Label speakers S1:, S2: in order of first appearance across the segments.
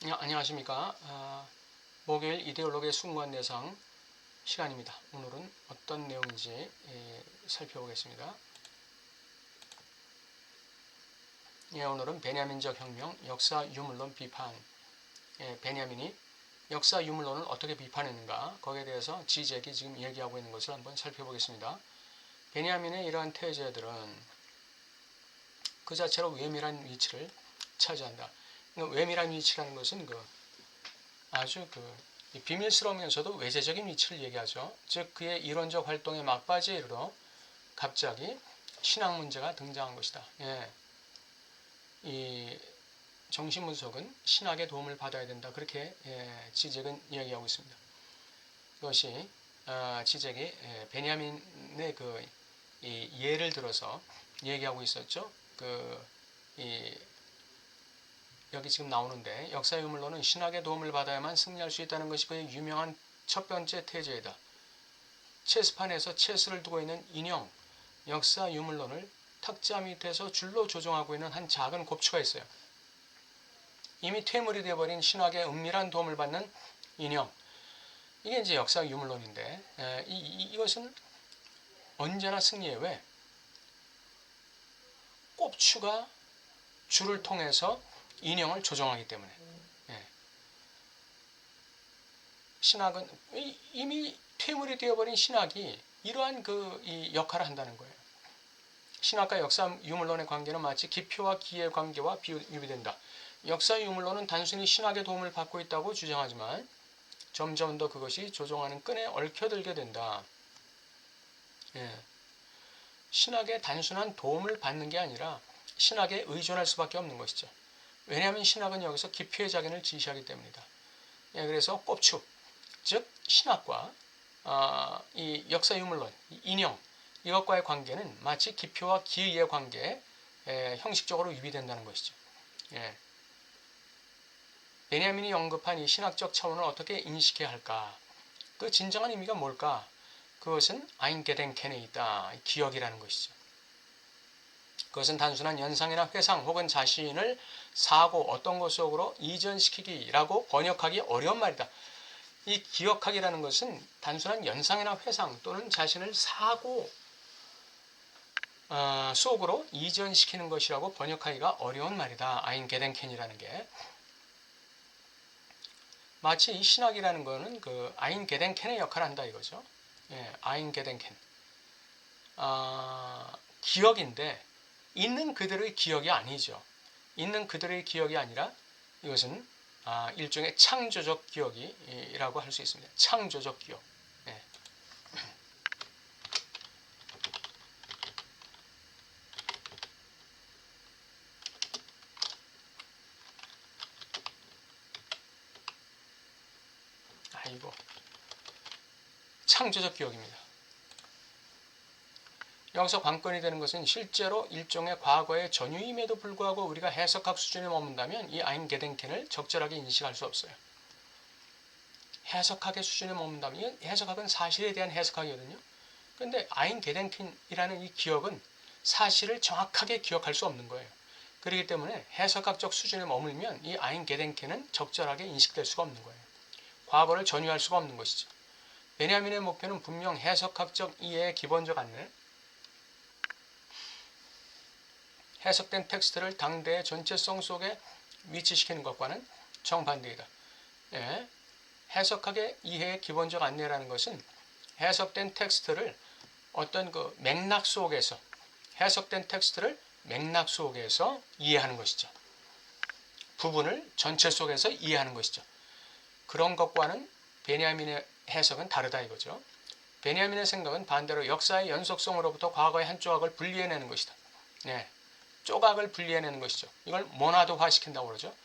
S1: 안녕하십니까. 목요일 이데올로기의 숭고한 대상 시간입니다. 오늘은 어떤 내용인지 살펴보겠습니다. 오늘은 베냐민적 혁명, 역사 유물론 비판. 베냐민이 역사 유물론을 어떻게 비판했는가, 거기에 대해서 지잭이 지금 얘기하고 있는 것을 한번 살펴보겠습니다. 베냐민의 이러한 태제들은 그 자체로 외밀한 위치를 차지한다. 외밀한 위치라는 것은 아주 비밀스러우면서도 외세적인 위치를 얘기하죠. 즉 그의 이론적 활동의 막바지에 이르러 갑자기 신학 문제가 등장한 것이다. 이 정신분석은 신학의 도움을 받아야 된다. 그렇게 지잭은 이야기하고 있습니다. 이것이 지잭이 베냐민의 이 예를 들어서 얘기하고 있었죠. 여기 지금 나오는데, 역사 유물론은 신학의 도움을 받아야만 승리할 수 있다는 것이 그의 유명한 첫 번째 태제이다. 체스판에서 체스를 두고 있는 인형, 역사 유물론을 탁자 밑에서 줄로 조종하고 있는 한 작은 곱추가 있어요. 이미 퇴물이 되어버린 신학의 은밀한 도움을 받는 인형, 이게 이제 역사 유물론인데, 이것은 언제나 승리해요. 왜? 곱추가 줄을 통해서 인형을 조종하기 때문에. 신학은 이미 퇴물이 되어버린 신학이 이러한 이 역할을 한다는 거예요. 신학과 역사 유물론의 관계는 마치 기표와 기의 관계와 비유된다. 역사 유물론은 단순히 신학의 도움을 받고 있다고 주장하지만 점점 더 그것이 조종하는 끈에 얽혀들게 된다. 신학의 단순한 도움을 받는 게 아니라 신학에 의존할 수밖에 없는 것이죠. 왜냐하면 신학은 여기서 기표의 작용을 지시하기 때문이다. 그래서 꼽축, 즉 신학과 이 역사 유물론, 인형, 이것과의 관계는 마치 기표와 기의 관계에 형식적으로 위비된다는 것이죠. 베냐민이 언급한 이 신학적 차원을 어떻게 인식해야 할까? 그 진정한 의미가 뭘까? 그것은 아인게덴켄에 있다. 기억이라는 것이죠. 그것은 단순한 연상이나 회상 혹은 자신을 사고 어떤 것 속으로 이전시키기라고 번역하기 어려운 말이다. 이 기억하기라는 것은 단순한 연상이나 회상 또는 자신을 사고 속으로 이전시키는 것이라고 번역하기가 어려운 말이다. 아인게덴켄이라는 게. 마치 이 신학이라는 것은 아인게덴켄의 역할을 한다 이거죠. 아인게덴켄. 기억인데 있는 그들의 기억이 아니죠. 있는 그들의 기억이 아니라 이것은 일종의 창조적 기억이라고 할 수 있습니다. 창조적 기억. 창조적 기억입니다. 여기서 관건이 되는 것은 실제로 일종의 과거의 전유임에도 불구하고 우리가 해석학 수준에 머문다면 이 아인게덴켄을 적절하게 인식할 수 없어요. 해석학의 수준에 머문다면, 해석학은 사실에 대한 해석학이거든요. 그런데 아인게덴켄이라는 이 기억은 사실을 정확하게 기억할 수 없는 거예요. 그렇기 때문에 해석학적 수준에 머물면 이 아인게덴켄은 적절하게 인식될 수가 없는 거예요. 과거를 전유할 수가 없는 것이죠. 베냐민의 목표는 분명 해석학적 이해의 기본적 안내, 해석된 텍스트를 당대의 전체성 속에 위치시키는 것과는 정반대이다. 해석학의 이해의 기본적 안내라는 것은 해석된 텍스트를 어떤 맥락 속에서, 해석된 텍스트를 맥락 속에서 이해하는 것이죠. 부분을 전체 속에서 이해하는 것이죠. 그런 것과는 베냐민의 해석은 다르다 이거죠. 베냐민의 생각은 반대로 역사의 연속성으로부터 과거의 한 조각을 분리해내는 것이다. 조각을 분리해내는 것이죠. 이걸 모나드화 시킨다고 그러죠.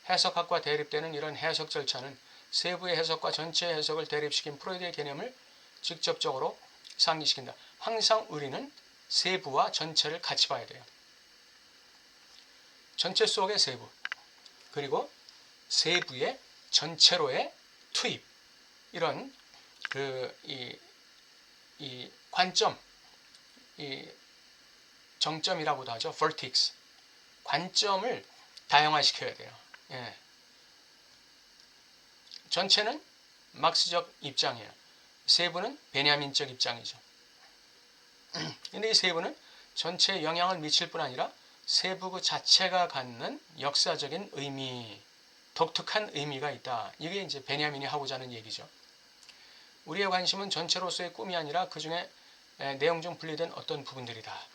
S1: 해석학과 대립되는 이런 해석 절차는 세부의 해석과 전체의 해석을 대립시킨 프로이드의 개념을 직접적으로 상기시킨다. 항상 우리는 세부와 전체를 같이 봐야 돼요. 전체 속의 세부, 그리고 세부의 전체로의 투입, 이런 이 관점, 이 정점이라고도 하죠. vertex. 관점을 다양화시켜야 돼요. 전체는 막스적 입장이에요. 세부는 베냐민적 입장이죠. 근데 이 세부는 전체에 영향을 미칠 뿐 아니라 세부 그 자체가 갖는 역사적인 의미, 독특한 의미가 있다. 이게 이제 베냐민이 하고자 하는 얘기죠. 우리의 관심은 전체로서의 꿈이 아니라 그 중에 내용 중 분리된 어떤 부분들이다.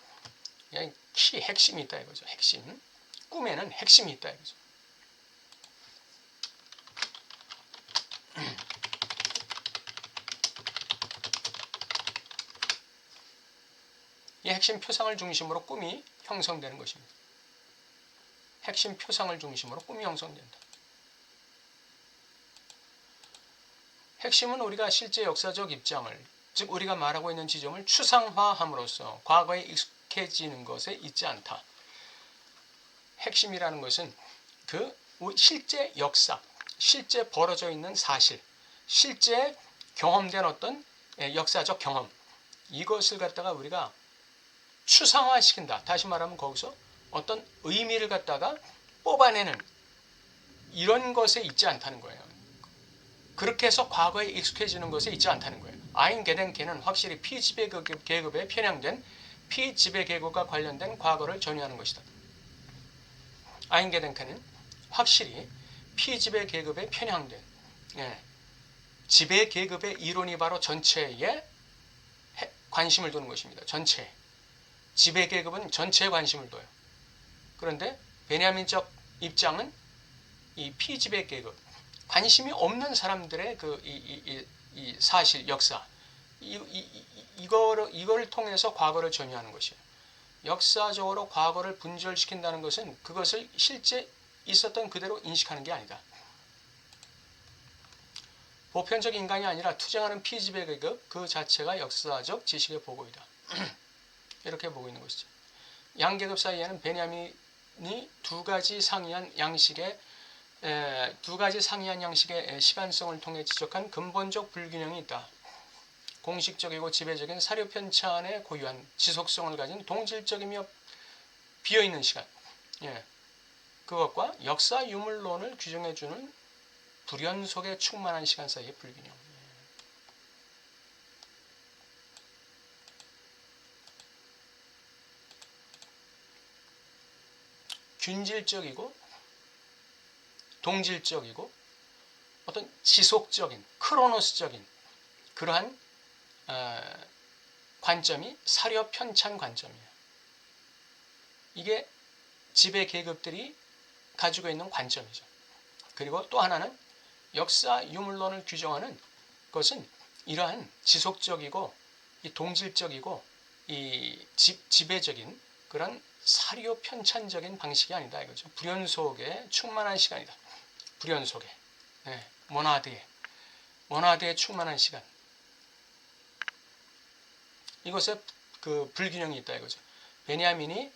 S1: 핵심이 있다 이거죠. 핵심. 꿈에는 핵심이 있다 이거죠. 이 핵심 표상을 중심으로 꿈이 형성되는 것입니다. 핵심 표상을 중심으로 꿈이 형성된다. 핵심은 우리가 실제 역사적 입장을, 즉 우리가 말하고 있는 지점을 추상화함으로써 과거에 익숙해지는 것에 있지 않다. 핵심이라는 것은 그 실제 역사, 실제 벌어져 있는 사실, 실제 경험된 어떤 역사적 경험, 이것을 갖다가 우리가 추상화시킨다. 다시 말하면 거기서 어떤 의미를 갖다가 뽑아내는 이런 것에 있지 않다는 거예요. 그렇게 해서 과거에 익숙해지는 것에 있지 않다는 거예요. 아인게덴케는 확실히 피지배계급에 편향된 피지배계급과 관련된 과거를 전유하는 것이다. 아인게덴케는 확실히 피지배계급에 편향된 지배계급의 이론이 바로 전체에 관심을 두는 것입니다. 전체. 지배계급은 전체에 관심을 둬요. 그런데 베냐민적 입장은 이 피지배계급, 관심이 없는 사람들의 이 사실, 역사, 이거를 통해서 과거를 전유하는 것이에요. 역사적으로 과거를 분절시킨다는 것은 그것을 실제 있었던 그대로 인식하는 게 아니다. 보편적 인간이 아니라 투쟁하는 피지배계급 그 자체가 역사적 지식의 보고이다. 이렇게 보고 있는 것이죠. 양계급 사이에는 베냐민이 두 가지 상이한 양식의 시간성을 통해 지적한 근본적 불균형이 있다. 공식적이고 지배적인 사료 편찬에 고유한 지속성을 가진 동질적이며 비어있는 시간, 그것과 역사 유물론을 규정해주는 불연 속에 충만한 시간 사이의 불균형. 균질적이고 동질적이고 어떤 지속적인 크로노스적인 그러한 관점이 사료 편찬 관점이에요. 이게 지배 계급들이 가지고 있는 관점이죠. 그리고 또 하나는 역사 유물론을 규정하는 것은 이러한 지속적이고 이 동질적이고 이 지배적인 그런 사료 편찬적인 방식이 아니다 이거죠. 불연 속에 충만한 시간이다. 불연 속에 모나드에 충만한 시간. 이것에 그 불균형이 있다 이거죠. 베냐민이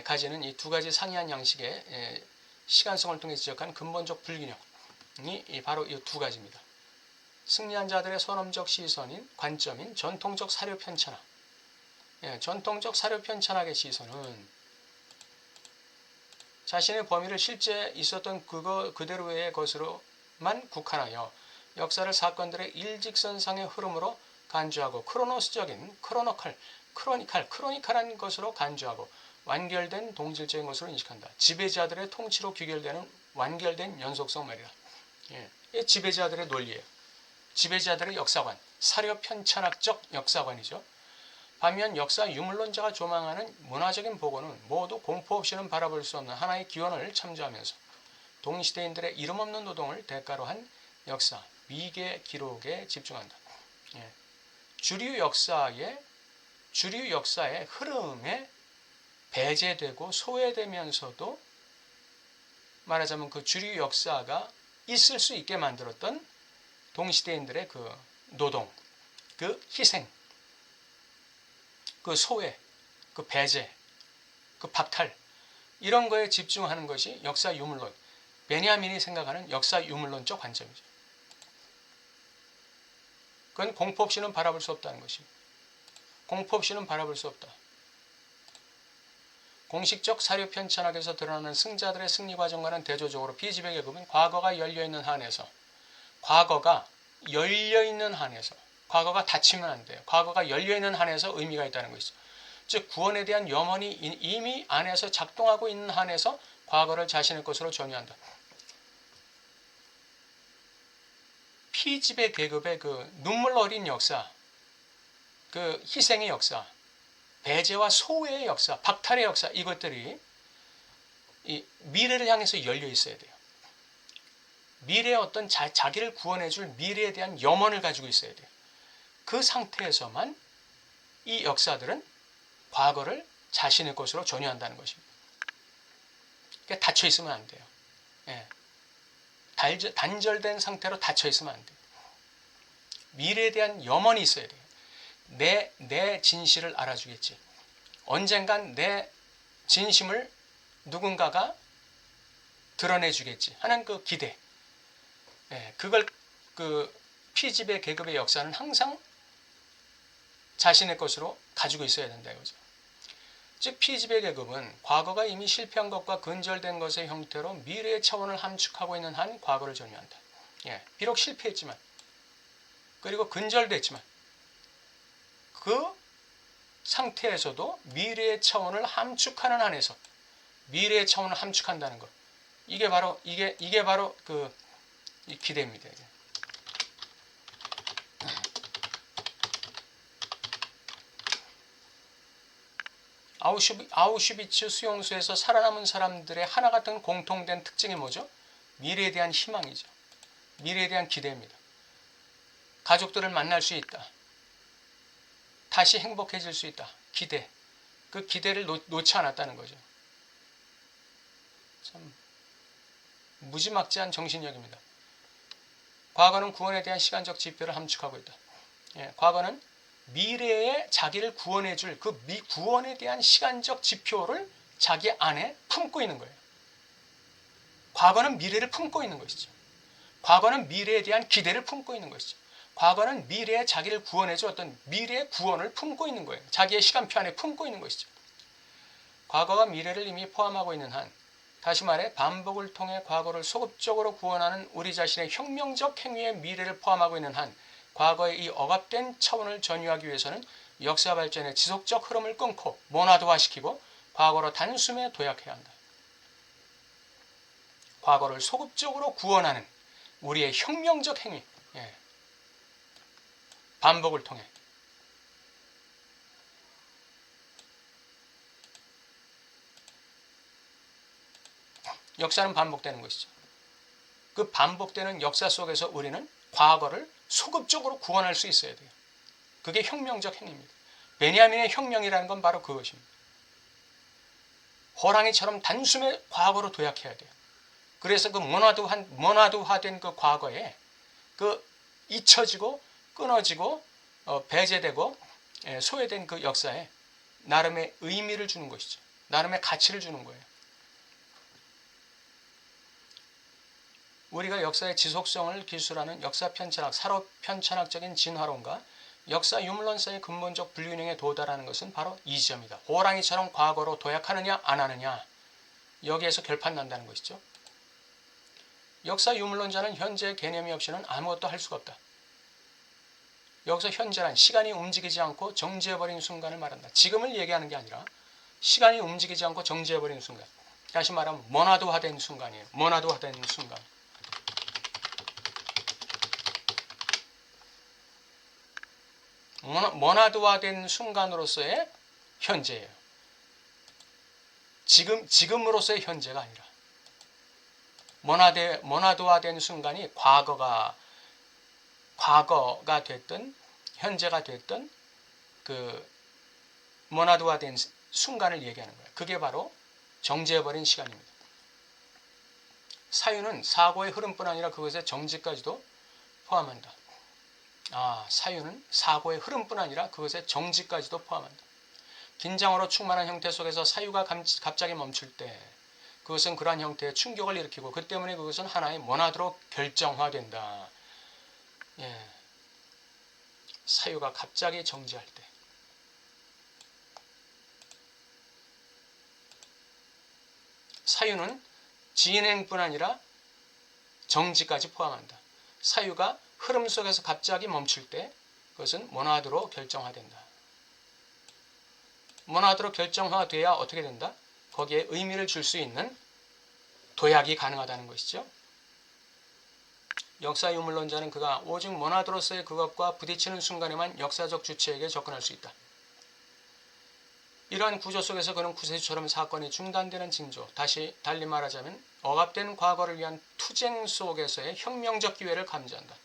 S1: 가지는 이 두 가지 상이한 양식의 시간성을 통해 지적한 근본적 불균형이 바로 이 두 가지입니다. 승리한 자들의 선험적 시선인 관점인 전통적 사료 편찬학. 전통적 사료 편찬학의 시선은 자신의 범위를 실제 있었던 그대로의 것으로만 국한하여 역사를 사건들의 일직선상의 흐름으로 간주하고 크로노스적인 크로니칼한 것으로 간주하고 완결된 동질적인 것으로 인식한다. 지배자들의 통치로 귀결되는 완결된 연속성 말이다. 이 지배자들의 논리예요. 지배자들의 역사관, 사료 편찬학적 역사관이죠. 반면 역사 유물론자가 조망하는 문화적인 보고는 모두 공포 없이는 바라볼 수 없는 하나의 기원을 참조하면서 동시대인들의 이름 없는 노동을 대가로 한 역사, 위계 기록에 집중한다. 주류 역사의 흐름에 배제되고 소외되면서도 말하자면 그 주류 역사가 있을 수 있게 만들었던 동시대인들의 그 노동, 그 희생, 그 소외, 그 배제, 그 박탈 이런 거에 집중하는 것이 역사 유물론, 베냐민이 생각하는 역사 유물론적 관점이죠. 그건 공포 없이는 바라볼 수 없다는 것입니다. 공포 없이는 바라볼 수 없다. 공식적 사료 편찬학에서 드러나는 승자들의 승리 과정과는 대조적으로 피지배 계급은 과거가 열려있는 한에서 과거가 열려있는 한에서, 과거가 닫히면 안 돼요. 과거가 열려있는 한에서 의미가 있다는 것이죠. 즉 구원에 대한 염원이 이미 안에서 작동하고 있는 한에서 과거를 자신의 것으로 전유한다. 피지배 계급의 그 눈물 어린 역사, 그 희생의 역사, 배제와 소외의 역사, 박탈의 역사, 이것들이 이 미래를 향해서 열려 있어야 돼요. 미래의 어떤 자기를 구원해줄 미래에 대한 염원을 가지고 있어야 돼요. 그 상태에서만 이 역사들은 과거를 자신의 것으로 전유한다는 것입니다. 그러니까 닫혀 있으면 안 돼요. 예. 단절된 상태로 닫혀 있으면 안 돼요. 미래에 대한 염원이 있어야 돼요. 내 진실을 알아주겠지. 언젠간 내 진심을 누군가가 드러내주겠지 하는 그 기대. 그걸 그 피지배 계급의 역사는 항상 자신의 것으로 가지고 있어야 된다 이거죠. 즉 피지배 계급은 과거가 이미 실패한 것과 근절된 것의 형태로 미래의 차원을 함축하고 있는 한 과거를 전유한다. 비록 실패했지만 그리고 근절됐지만 그 상태에서도 미래의 차원을 함축하는 한에서 미래의 차원을 함축한다는 것. 이게 바로 그 기대입니다. 아우슈비츠 수용소에서 살아남은 사람들의 하나 같은 공통된 특징이 뭐죠? 미래에 대한 희망이죠. 미래에 대한 기대입니다. 가족들을 만날 수 있다. 다시 행복해질 수 있다. 기대. 그 기대를 놓지 않았다는 거죠. 참 무지막지한 정신력입니다. 과거는 구원에 대한 시간적 지표를 함축하고 있다. 과거는 미래에 자기를 구원해줄 그 구원에 대한 시간적 지표를 자기 안에 품고 있는 거예요. 과거는 미래를 품고 있는 것이죠. 과거는 미래에 대한 기대를 품고 있는 것이죠. 과거는 미래에 자기를 구원해줄 어떤 미래의 구원을 품고 있는 거예요. 자기의 시간표 안에 품고 있는 것이죠. 과거가 미래를 이미 포함하고 있는 한, 다시 말해 반복을 통해 과거를 소급적으로 구원하는 우리 자신의 혁명적 행위의 미래를 포함하고 있는 한 과거의 이 억압된 차원을 전유하기 위해서는 역사 발전의 지속적 흐름을 끊고 모나드화시키고 과거로 단숨에 도약해야 한다. 과거를 소급적으로 구원하는 우리의 혁명적 행위, 반복을 통해 역사는 반복되는 것이죠. 그 반복되는 역사 속에서 우리는 과거를 소급적으로 구원할 수 있어야 돼요. 그게 혁명적 행위입니다. 베냐민의 혁명이라는 건 바로 그것입니다. 호랑이처럼 단숨에 과거로 도약해야 돼요. 그래서 그 모나드화된 그 과거에 그 잊혀지고 끊어지고 배제되고 소외된 그 역사에 나름의 의미를 주는 것이죠. 나름의 가치를 주는 거예요. 우리가 역사의 지속성을 기술하는 역사 편찬학, 산업 편찬학적인 진화론과 역사 유물론사의 근본적 불균형에 도달하는 것은 바로 이 지점이다. 호랑이처럼 과거로 도약하느냐 안 하느냐, 여기에서 결판난다는 것이죠. 역사 유물론자는 현재의 개념이 없이는 아무것도 할 수가 없다. 여기서 현재란 시간이 움직이지 않고 정지해버린 순간을 말한다. 지금을 얘기하는 게 아니라 시간이 움직이지 않고 정지해버린 순간. 다시 말하면 모나드화된 순간이에요. 모나드화된 순간. 모나드화된 순간으로서의 현재예요. 지금으로서의 현재가 아니라 모나드화된 순간이 과거가 됐든 현재가 됐든 그 모나드화된 순간을 얘기하는 거예요. 그게 바로 정지해버린 시간입니다. 사유는 사고의 흐름뿐 아니라 그것의 정지까지도 포함한다. 사유는 사고의 흐름뿐 아니라 그것의 정지까지도 포함한다. 긴장으로 충만한 형태 속에서 사유가 갑자기 멈출 때 그것은 그러한 형태의 충격을 일으키고 그 때문에 그것은 하나의 모나드로 결정화된다. 사유가 갑자기 정지할 때. 사유는 진행뿐 아니라 정지까지 포함한다. 사유가 흐름 속에서 갑자기 멈출 때 그것은 모나드로 결정화된다. 모나드로 결정화돼야 어떻게 된다? 거기에 의미를 줄 수 있는 도약이 가능하다는 것이죠. 역사 유물론자는 그가 오직 모나드로서의 그것과 부딪히는 순간에만 역사적 주체에게 접근할 수 있다. 이러한 구조 속에서 그는 구세주처럼 사건이 중단되는 징조, 달리 말하자면 억압된 과거를 위한 투쟁 속에서의 혁명적 기회를 감지한다.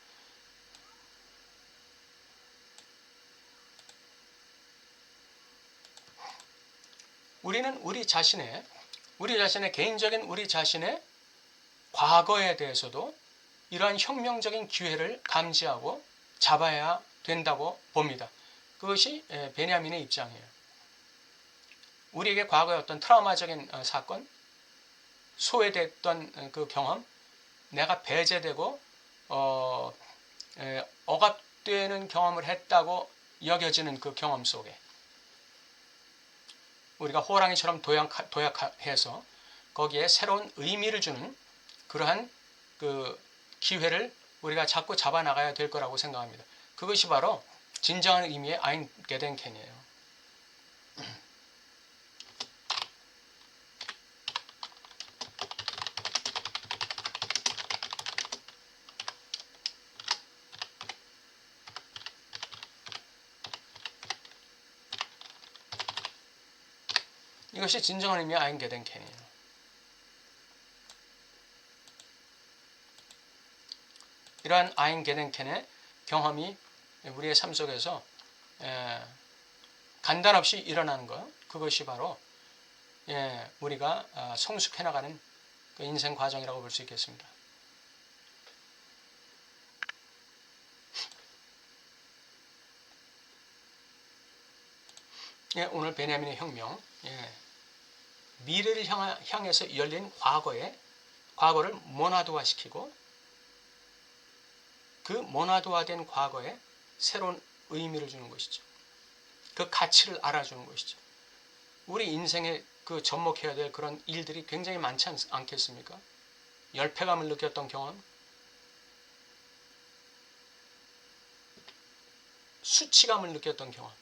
S1: 우리는 우리 자신의 개인적인 우리 자신의 과거에 대해서도 이러한 혁명적인 기회를 감지하고 잡아야 된다고 봅니다. 그것이 베냐민의 입장이에요. 우리에게 과거의 어떤 트라우마적인 사건, 소외됐던 그 경험, 내가 배제되고 억압되는 경험을 했다고 여겨지는 그 경험 속에 우리가 호랑이처럼 도약해서 거기에 새로운 의미를 주는 그러한 그 기회를 우리가 자꾸 잡아나가야 될 거라고 생각합니다. 그것이 바로 진정한 의미의 아인 게덴켄이에요. 이것이 진정한 의미의 아인 게덴켄이에요. 이러한 아인 게덴켄의 경험이 우리의 삶 속에서 간단 없이 일어나는 것, 그것이 바로 우리가 성숙해 나가는 그 인생 과정이라고 볼 수 있겠습니다. 오늘 베냐민의 혁명, 미래를 향해서 열린 과거를 모나드화시키고 그 모나드화된 과거에 새로운 의미를 주는 것이죠. 그 가치를 알아주는 것이죠. 우리 인생에 그 접목해야 될 그런 일들이 굉장히 많지 않겠습니까? 열패감을 느꼈던 경험, 수치감을 느꼈던 경험,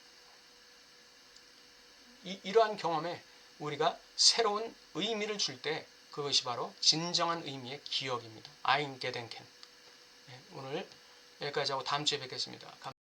S1: 이러한 경험에 우리가 새로운 의미를 줄 때 그것이 바로 진정한 의미의 기억입니다. 아인 게덴켄. 오늘 여기까지 하고 다음 주에 뵙겠습니다.